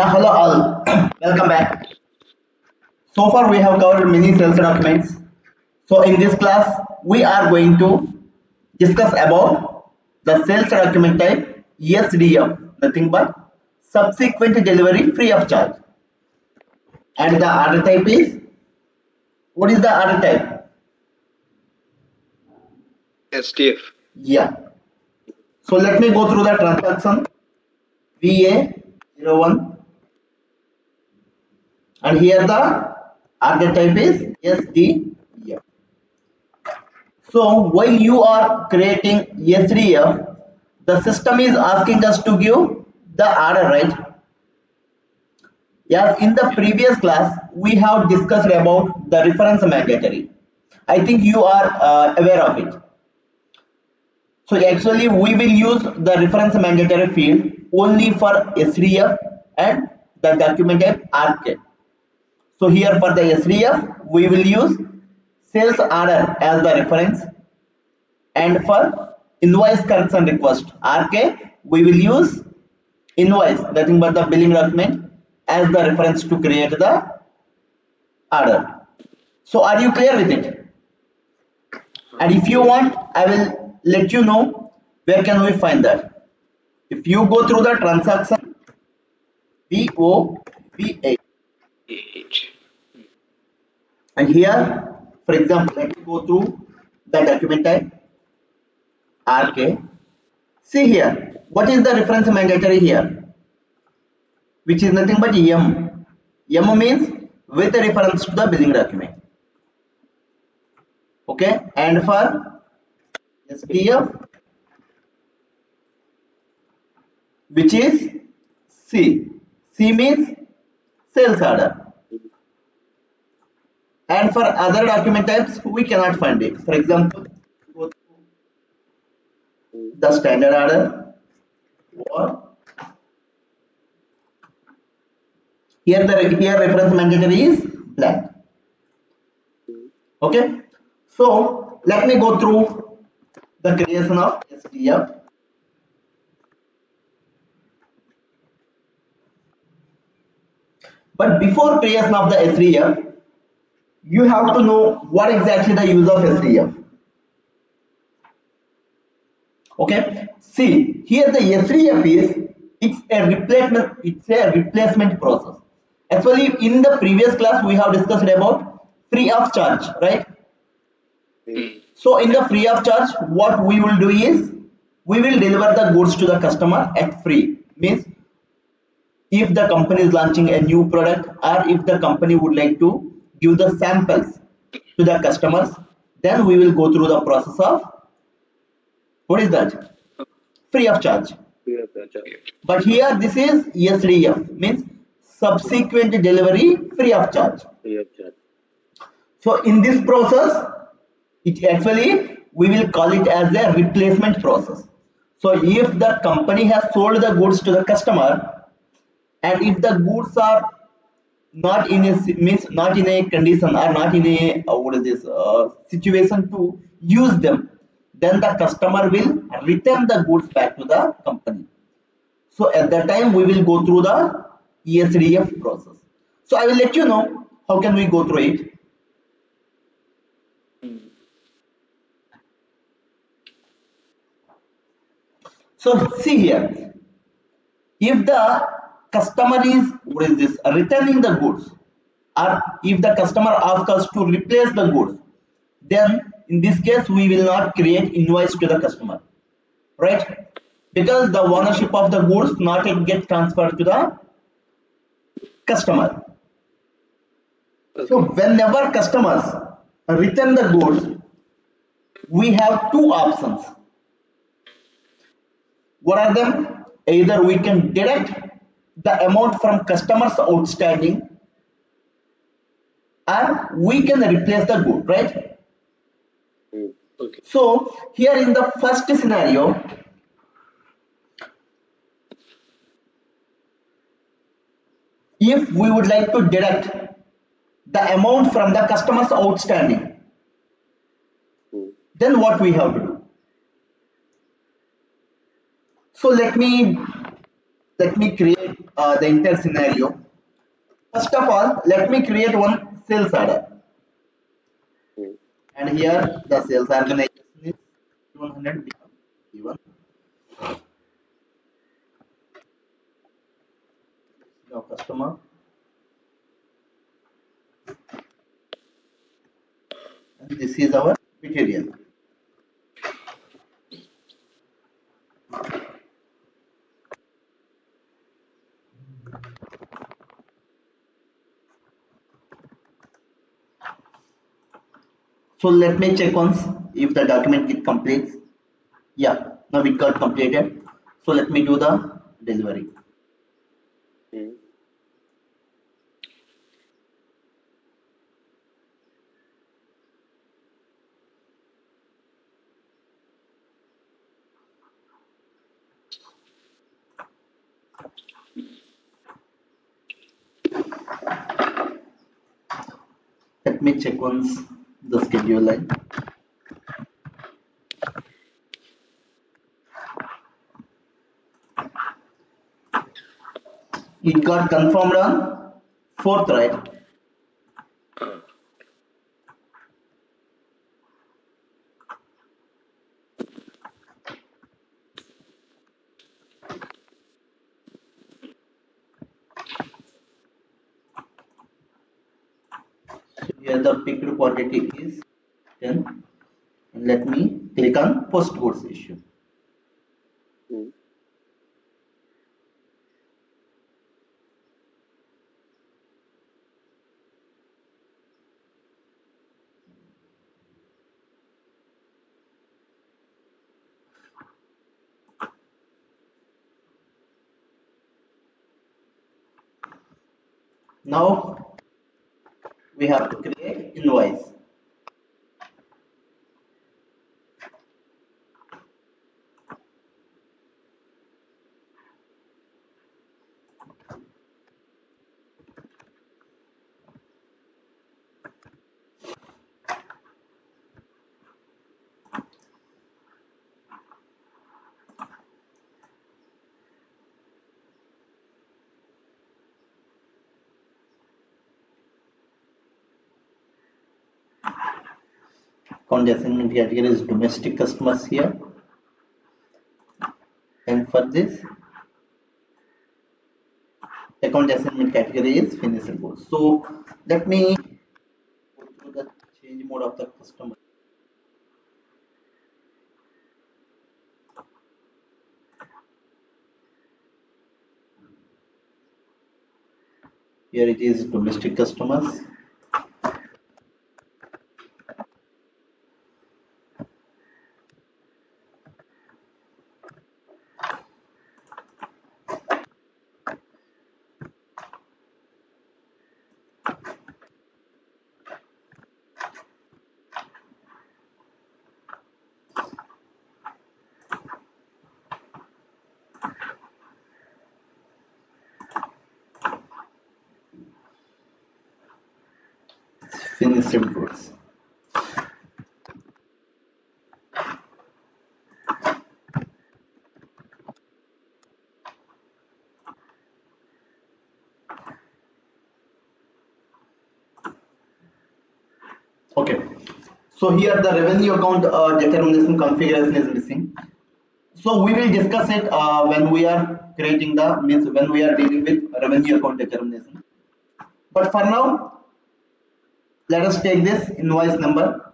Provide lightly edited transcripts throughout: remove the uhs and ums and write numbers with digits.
Hello all, welcome back. So far we have covered many sales documents. So in this class we are going to discuss about the sales document type SDF, nothing but subsequent delivery free of charge. And the order type is, what is the order type? SDF. Yeah. So let me go through the transaction VA01, and here the order type is SDF. So while you are creating SDF, the system is asking us to give the order, right? Yes, in the previous class, we have discussed about the reference mandatory. I think you are aware of it. So actually, we will use the reference mandatory field only for SDF and the document type RK. So here for the SDF, we will use sales order as the reference, and for invoice correction request RK, we will use invoice, nothing but the billing document, as the reference to create the order. So are you clear with it? And if you want, I will let you know where can we find that. If you go through the transaction VOVA, and here, for example, let me go through the document type RK. See here, what is the reference mandatory here? Which is nothing but M. M means with reference to the billing document. Okay, and for SDF, which is C. C means sales order. And for other document types, we cannot find it. For example, go to the standard order, or here here reference mandatory is blank. Okay, so let me go through the creation of SDF. But before creation of the SDF, you have to know what exactly the use of SDF. Okay, see here the SDF is, it's a replacement process. Actually, in the previous class we have discussed about free of charge, right? So in the free of charge, what we will do is we will deliver the goods to the customer at free. Means if the company is launching a new product, or if the company would like to give the samples to the customers, then we will go through the process of, what is that? Free of charge. But here this is SDF, means subsequent delivery free of charge. So in this process, it actually we will call it as a replacement process. So if the company has sold the goods to the customer, and if the goods are not in a means not in a condition, or not in a what is this situation to use them, then the customer will return the goods back to the company. So at that time we will go through the ESDF process. So I will let you know how can we go through it. So see here, if the customer is, what is this, returning the goods, or if the customer asks us to replace the goods, then in this case we will not create invoice to the customer, right? Because the ownership of the goods not yet get transferred to the customer. So whenever customers return the goods, we have two options. What are them? Either we can deduct the amount from customers outstanding, or we can replace the good, right? So here in the first scenario, if we would like to deduct the amount from the customers outstanding, then what we have to do? So let me let me create the entire scenario. First of all, let me create one sales order. Hmm. And here the sales organization is 100 become given. Now customer. And this is our material. So let me check once if the document it completes. Yeah, now it got completed. So let me do the delivery. Hmm. Let me check once the schedule line. It got confirmed on 4th, right? So here the picked quantity is 10. And let me click on post goods issue. Hmm. Now we have to create invoice. Account assignment category is domestic customers here. And for this, account assignment category is finished goods. So let me go through the change mode of the customer. Here it is domestic customers. Finished goods. Okay. So here the revenue account determination configuration is missing. So we will discuss it when we are creating the means when we are dealing with revenue account determination. But for now, let us take this invoice number.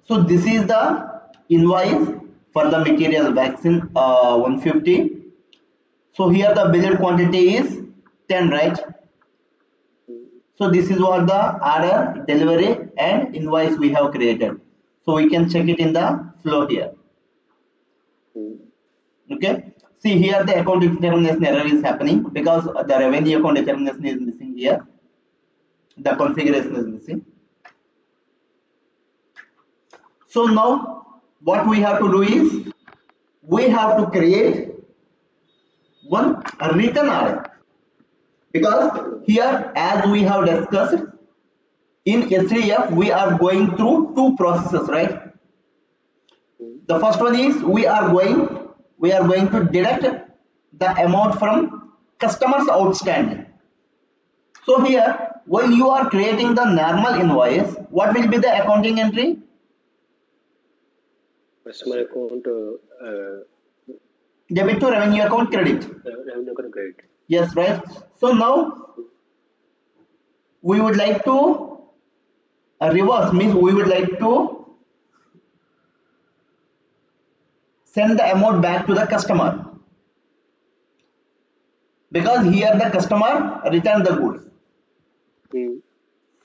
So this is the invoice for the material vaccine 150. So here the billed quantity is 10, right? Hmm. So this is what the order, delivery and invoice we have created. So we can check it in the flow here. Hmm. Okay. See here the account determination error is happening because the revenue account determination is missing here. The configuration is missing. So now what we have to do is we have to create one written order Because here, as we have discussed, in S3F we are going through two processes, right? The first one is we are going to deduct the amount from customers outstanding. So here, while you are creating the normal invoice, what will be the accounting entry? Customer account, Debit to revenue account credit. revenue account credit. Yes, right. So now we would like to reverse, means we would like to send the amount back to the customer, because here the customer returned the goods. Hmm.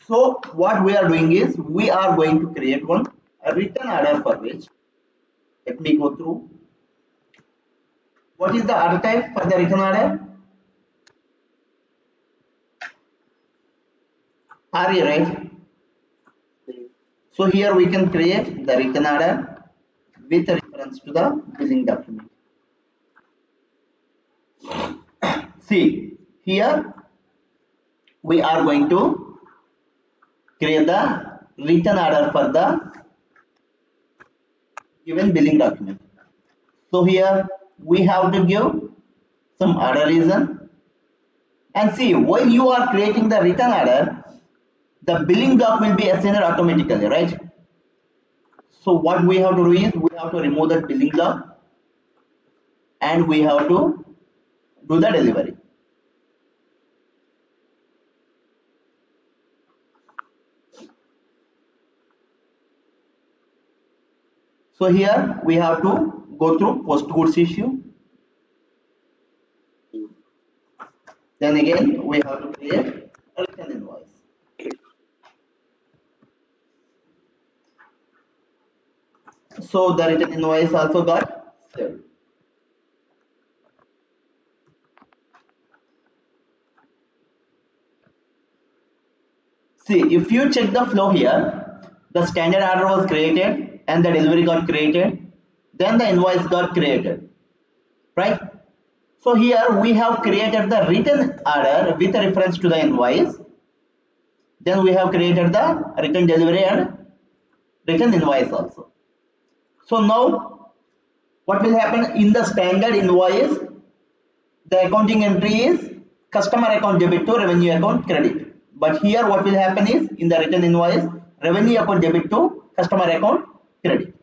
So what we are doing is we are going to create one a return order for which, let me go through. What is the order type for the return order? RE, right? Hmm. So here we can create the return order with reference to the billing document. See, here we are going to create the return order for the given billing document. So here we have to give some order reason, and see, while you are creating the return order, the billing block will be assigned automatically, right? So what we have to do is we have to remove that billing block and we have to do the delivery. So here we have to go through post goods issue. Then again we have to create a return invoice. So the return invoice also got saved. See, if you check the flow here, the standard order was created and the delivery got created, then the invoice got created, right? So here we have created the return order with a reference to the invoice. Then we have created the return delivery and return invoice also. So now what will happen in the standard invoice? The accounting entry is customer account debit to revenue account credit. But here what will happen is in the return invoice, revenue account debit to customer account credit.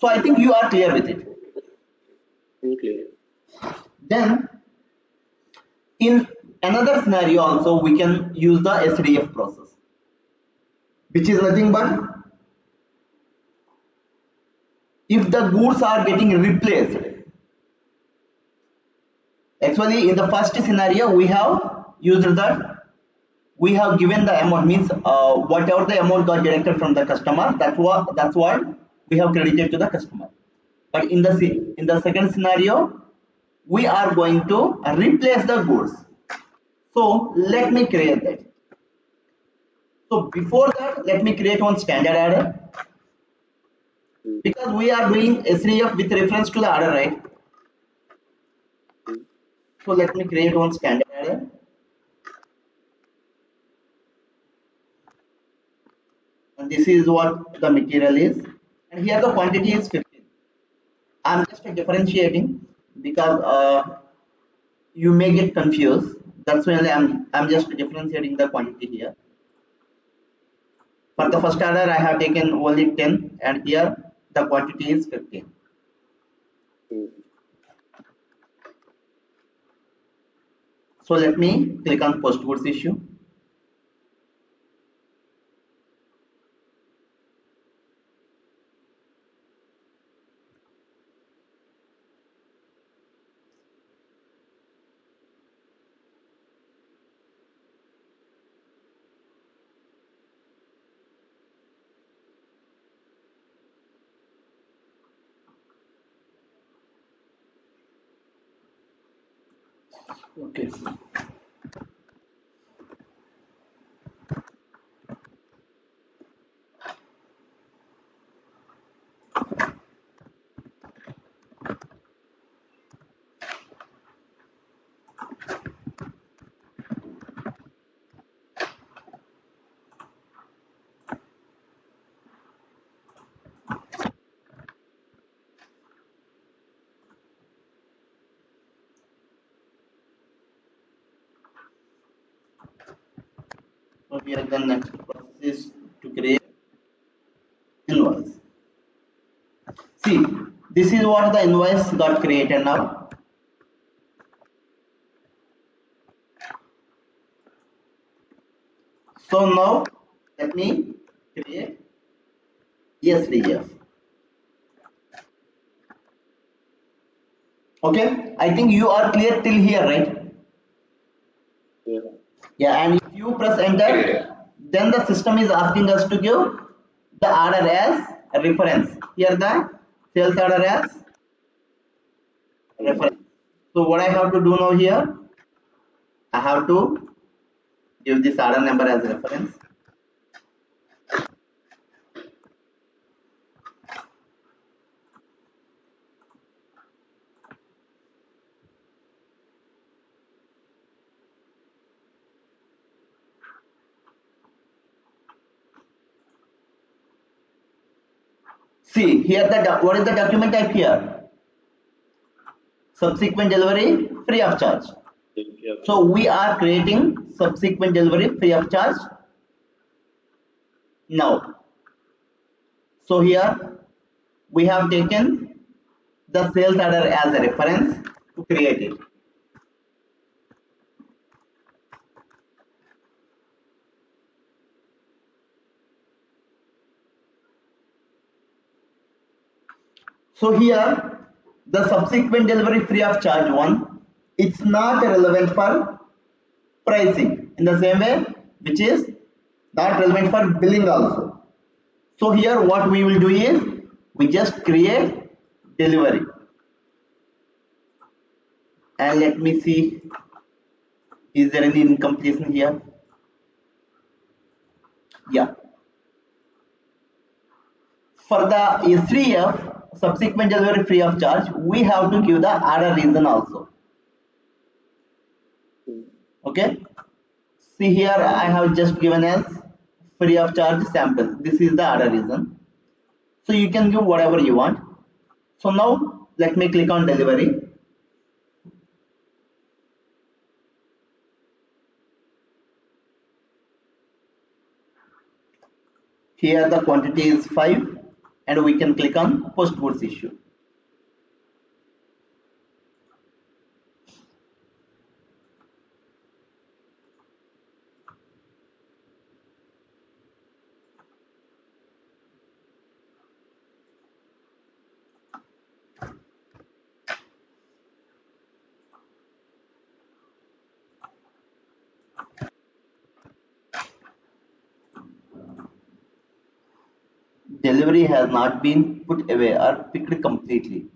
So I think you are clear with it. Clear. Then in another scenario also we can use the SDF process, which is nothing but if the goods are getting replaced. Actually in the first scenario we have used that we have given the amount, means whatever the amount got deducted from the customer, that's what we have credited to the customer. But in the second scenario we are going to replace the goods. So let me create that. So before that, let me create one standard order, Hmm. because we are doing SDF with reference to the order, right? Hmm. So let me create one standard order. And this is what the material is. And here the quantity is 15. I'm just differentiating because you may get confused. That's why I'm just differentiating the quantity here. For the first order, I have taken only 10, and here the quantity is 15. Hmm. So let me click on post goods issue. Okay. Here the next process is to create invoice. See, this is what the invoice got created now. So now let me create SDF. Okay, I think you are clear till here, right? Yeah. Yeah, and if you press enter, then the system is asking us to give the order as a reference. Here the sales order as reference. So what I have to do now here, I have to give this order number as reference. See here what is the document type here? Subsequent delivery free of charge. Yeah. So we are creating subsequent delivery free of charge now. So here we have taken the sales order as a reference to create it. So here the subsequent delivery free of charge one, it's not relevant for pricing in the same way which is not relevant for billing also. So here what we will do is we just create delivery, and let me see, is there any incompletion here? Yeah, for the S3F subsequent delivery free of charge, we have to give the order reason also. Okay, see here I have just given as free of charge sample. This is the order reason. So you can give whatever you want. So now let me click on delivery. Here the quantity is 5 and we can click on post goods issue. Delivery has not been put away or picked completely.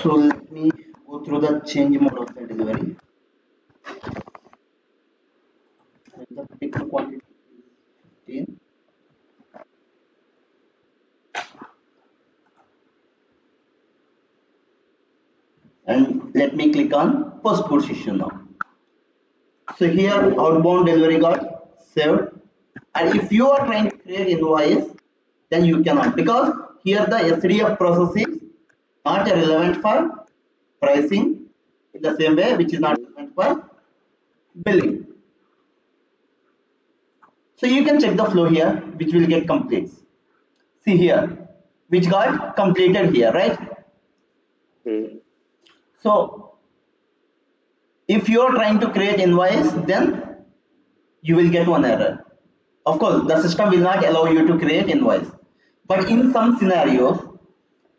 So let me go through the change mode of the delivery. The picked quantity is 15. And let me click on post goods issue now. So here outbound delivery got saved, and if you are trying to create invoice, then you cannot, because here the SDF process is not relevant for pricing in the same way which is not relevant for billing. So you can check the flow here which will get complete. See here which got completed here, right? So if you are trying to create invoice, then you will get one error. Of course, the system will not allow you to create invoice. But in some scenarios,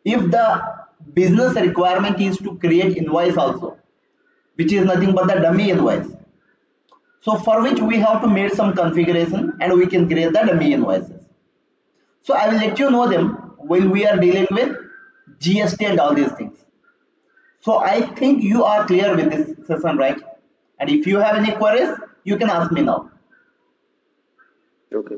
if the business requirement is to create invoice also, which is nothing but the dummy invoice. So for which we have to make some configuration and we can create the dummy invoices. So I will let you know them when we are dealing with GST and all these things. So I think you are clear with this session, right? And if you have any queries, you can ask me now. Okay.